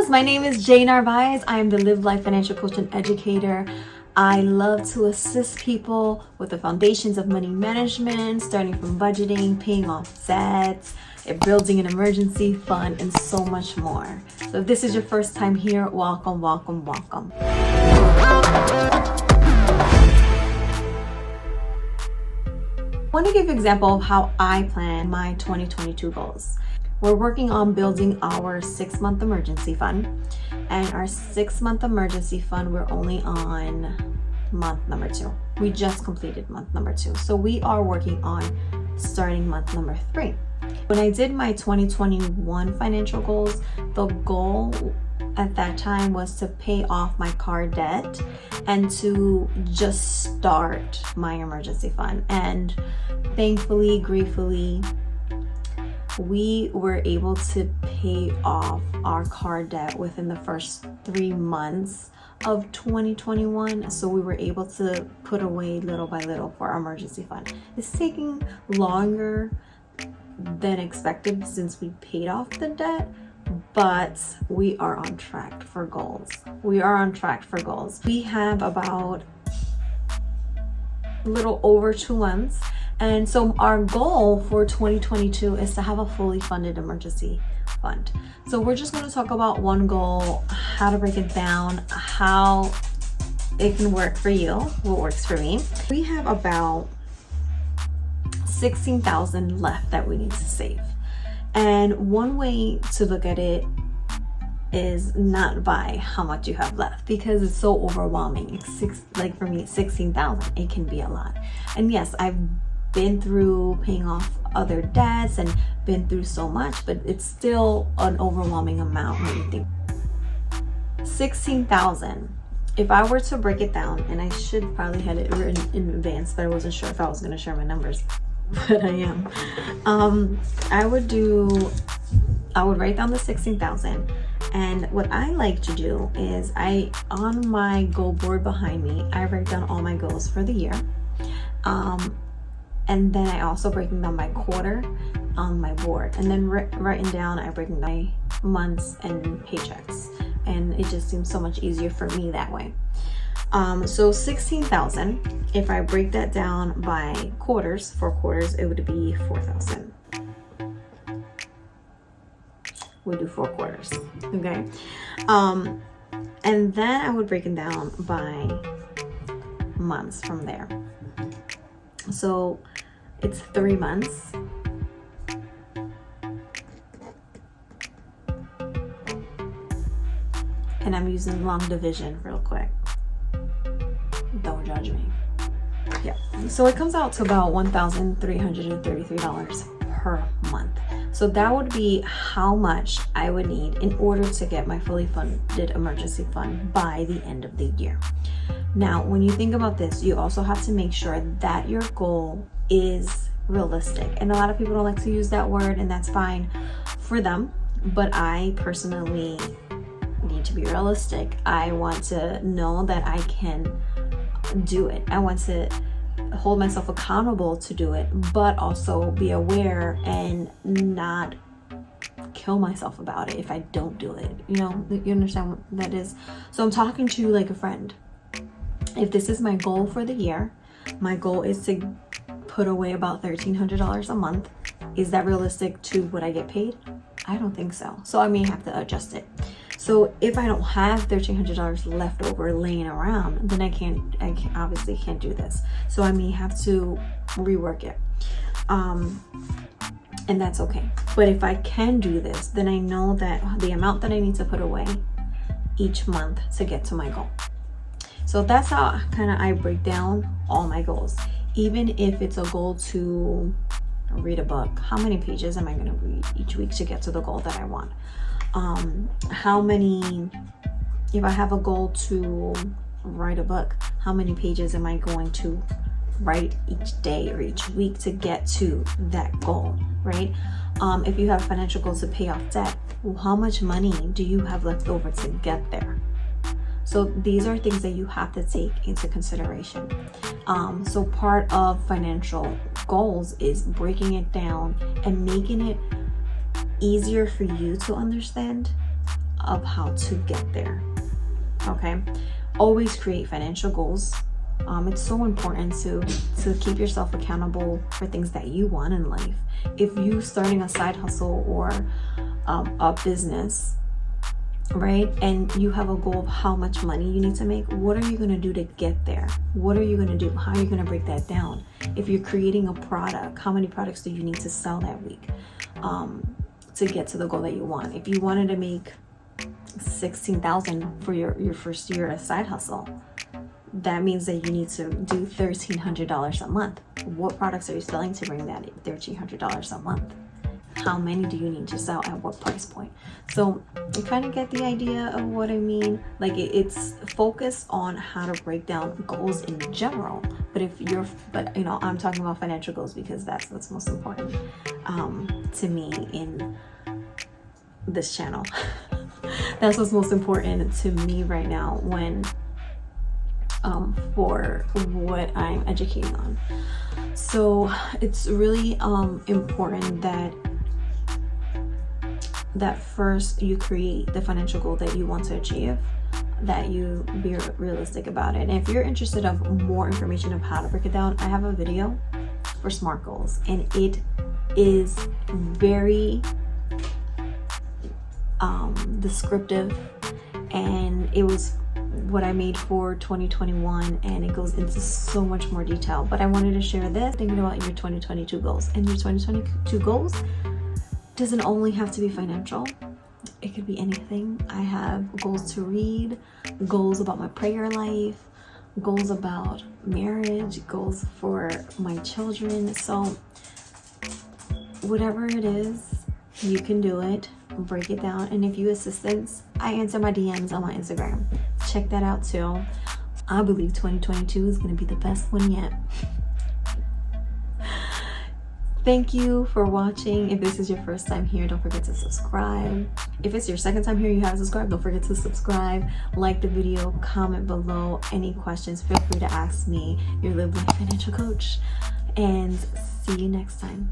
guys, my name is Narvaez. I am the Live Life Financial Coach and Educator. I love to assist people with the foundations of money management, starting from budgeting, paying off debts, building an emergency fund, and so much more. So if this is your first time here, welcome, welcome, welcome. I want to give you an example of how I plan my 2022 goals. We're working on building our 6-month emergency fund, and our 6-month emergency fund, we're only on month number 2. We just completed month number 2. So we are working on starting month number 3. When I did my 2021 financial goals, the goal at that time was to pay off my car debt and to just start my emergency fund. And thankfully, gratefully, we were able to pay off our car debt within the first 3 months of 2021. So we were able to put away little by little for our emergency fund. It's taking longer than expected since we paid off the debt, but we are on track for goals. We are on track for goals. We have about a little over 2 months. And so our goal for 2022 is to have a fully funded emergency fund. So we're just going to talk about one goal, how to break it down, how it can work for you, what works for me. We have about $16,000 left that we need to save. And one way to look at it is not by how much you have left, because it's so overwhelming. Like for me, 16,000, it can be a lot. And yes, I've been through paying off other debts and been through so much, but it's still an overwhelming amount when you think. 16,000. If I were to break it down, and I should probably had it written in advance, but I wasn't sure if I was going to share my numbers, but I am. I would write down the 16,000. And what I like to do is on my goal board behind me, I write down all my goals for the year. And then I also break them down by quarter on my board. And then writing down, I break down my months and paychecks. And it just seems so much easier for me that way. So 16,000, if I break that down by quarters, 4 quarters, it would be 4,000. We do 4 quarters, okay? And then I would break it down by months from there. So it's 3 months. And I'm using long division real quick. Don't judge me. Yeah. So it comes out to about $1,333 per month. So that would be how much I would need in order to get my fully funded emergency fund by the end of the year. Now, when you think about this, you also have to make sure that your goal is realistic. And a lot of people don't like to use that word, and that's fine for them. But I personally need to be realistic. I want to know that I can do it. I want to hold myself accountable to do it, but also be aware and not kill myself about it if I don't do it. You know, you understand what that is? So I'm talking to you like a friend. If this is my goal for the year, my goal is to put away about $1,300 a month. Is that realistic to what I get paid? I don't think so. So I may have to adjust it. So if I don't have $1,300 left over laying around, then I obviously can't do this. So I may have to rework it. And that's okay. But if I can do this, then I know that the amount that I need to put away each month to get to my goal. So that's how I break down all my goals. Even if it's a goal to read a book, how many pages am I going to read each week to get to the goal that I want? If I have a goal to write a book, how many pages am I going to write each day or each week to get to that goal, right? If you have financial goals to pay off debt, well, how much money do you have left over to get there? So these are things that you have to take into consideration. So part of financial goals is breaking it down and making it easier for you to understand of how to get there. Okay, always create financial goals. It's so important to keep yourself accountable for things that you want in life. If you starting a side hustle or a business, right, and you have a goal of how much money you need to make, what are you going to do to get there? What are you going to do? How are you going to break that down? If you're creating a product, how many products do you need to sell that week to get to the goal that you want? If you wanted to make $16,000 for your first year as side hustle, that means that you need to do $1,300 a month. What products are you selling to bring that $1,300 a month? How many do you need to sell at what price point? So you kind of get the idea of what I mean. Like it's focused on how to break down goals in general. But you know, I'm talking about financial goals because that's what's most important to me in this channel. That's what's most important to me right now when for what I'm educating on. So it's really important that first you create the financial goal that you want to achieve, that you be realistic about it. And if you're interested of more information of how to break it down, I have a video for SMART goals, and it is very descriptive, and it was what I made for 2021, and it goes into so much more detail. But I wanted to share this, thinking about your 2022 goals. And your 2022 goals doesn't only have to be financial. It could be anything. I have goals to read, goals about my prayer life, goals about marriage, goals for my children. So whatever it is, you can do it. Break it down. And if you assistance, I answer my DMs on my Instagram. Check that out too. I believe 2022 is going to be the best one yet. Thank you for watching. If this is your first time here, don't forget to subscribe. If it's your second time here, you haven't subscribed, don't forget to subscribe, like the video, comment below. Any questions, feel free to ask me, your Live Life Financial Coach. And see you next time.